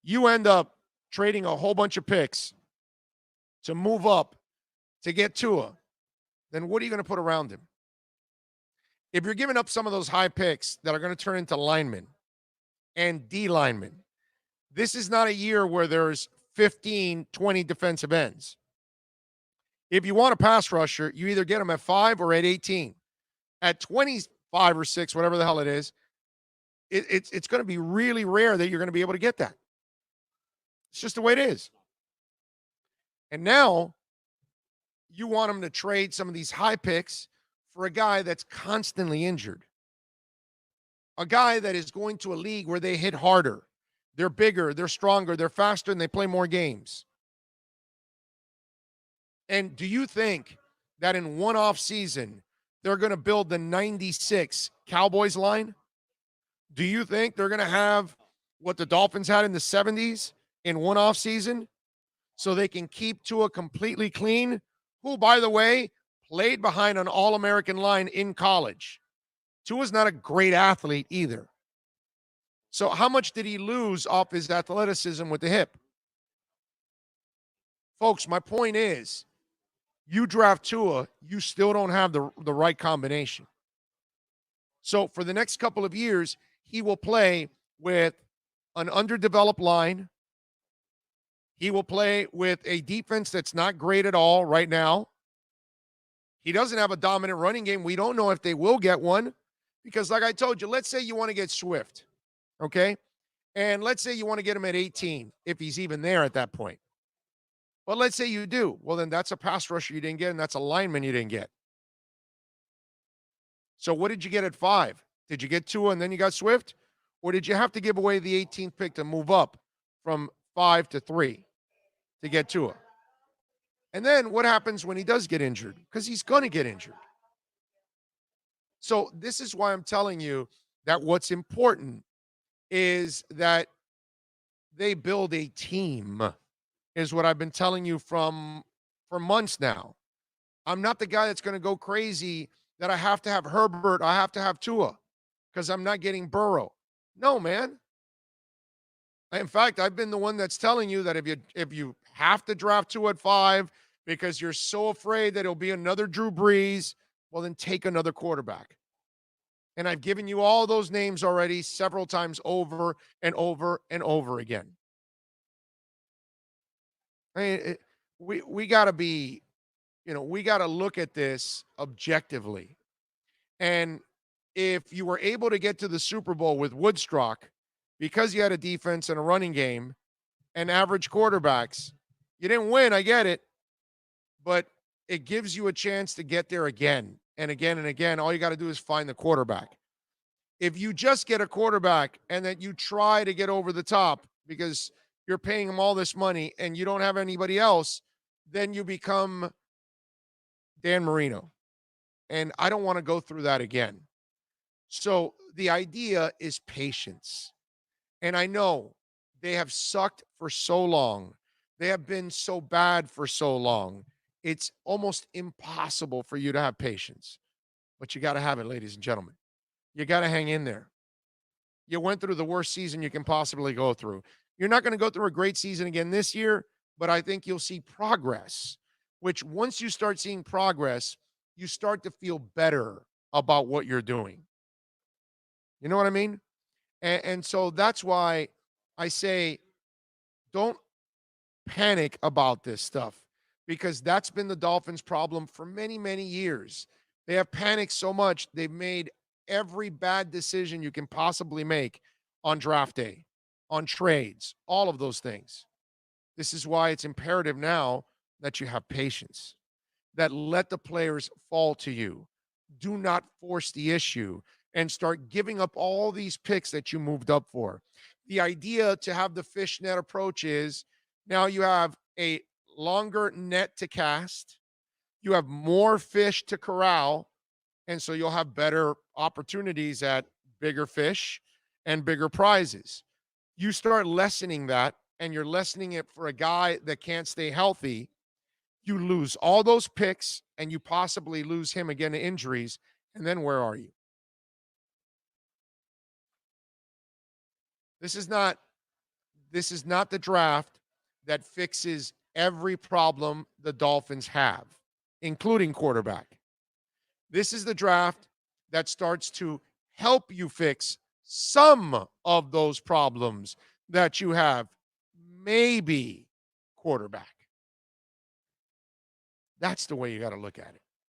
you end up trading a whole bunch of picks to move up to get Tua, then what are you going to put around him? If you're giving up some of those high picks that are going to turn into linemen and D linemen, this is not a year where there's 15, 20 defensive ends. If you want a pass rusher, you either get them at 5 or at 18. At 25 or 6, whatever the hell it is, it's going to be really rare that you're going to be able to get that. It's just the way it is. And now you want them to trade some of these high picks for a guy that's constantly injured. A guy that is going to a league where they hit harder. They're bigger, they're stronger, they're faster, and they play more games. And do you think that in one off season, they're going to build the 96 Cowboys line? Do you think they're going to have what the Dolphins had in the 70s in one off season so they can keep Tua completely clean, who, by the way, played behind an All-American line in college? Tua's not a great athlete either. So how much did he lose off his athleticism with the hip? Folks, my point is, you draft Tua, you still don't have the right combination. So for the next couple of years, he will play with an underdeveloped line. He will play with a defense that's not great at all right now. He doesn't have a dominant running game. We don't know if they will get one because, like I told you, let's say you want to get Swift, okay? And let's say you want to get him at 18, if he's even there at that point. But let's say you do. Well, then that's a pass rusher you didn't get, and that's a lineman you didn't get. So what did you get at 5? Did you get Tua and then you got Swift? Or did you have to give away the 18th pick to move up from 5 to 3 to get Tua? And then what happens when he does get injured? Because he's going to get injured. So this is why I'm telling you that what's important is that they build a team, is what I've been telling you for months now. I'm not the guy that's going to go crazy that I have to have Herbert, I have to have Tua because I'm not getting Burrow. No, man. In fact, I've been the one that's telling you that if you have to draft Tua at 5 because you're so afraid that it'll be another Drew Brees, well, then take another quarterback. And I've given you all those names already several times over and over and over again. I mean, we got to be, we got to look at this objectively. And if you were able to get to the Super Bowl with Woodstock because you had a defense and a running game and average quarterbacks, you didn't win, I get it, but it gives you a chance to get there again and again and again. All you got to do is find the quarterback. If you just get a quarterback and that you try to get over the top because you're paying him all this money and you don't have anybody else, then you become Dan Marino. And I don't want to go through that again. So the idea is patience. And I know they have sucked for so long. They have been so bad for so long. It's almost impossible for you to have patience. But you got to have it, ladies and gentlemen. You got to hang in there. You went through the worst season you can possibly go through. You're not going to go through a great season again this year, but I think you'll see progress, which once you start seeing progress, you start to feel better about what you're doing. You know what I mean? And so that's why I say don't panic about this stuff because that's been the Dolphins' problem for many, many years. They have panicked so much, they've made every bad decision you can possibly make on draft day, on trades, all of those things. This is why it's imperative now that you have patience, that let the players fall to you. Do not force the issue and start giving up all these picks that you moved up for. The idea to have the fishnet approach is now you have a longer net to cast, you have more fish to corral, and so you'll have better opportunities at bigger fish and bigger prizes. You start lessening that, and you're lessening it for a guy that can't stay healthy. You lose all those picks, and you possibly lose him again to injuries, and then where are you? This is not This is not the draft that fixes every problem the Dolphins have, including quarterback. This is the draft that starts to help you fix some of those problems that you have, maybe quarterback. That's the way you got to look at it.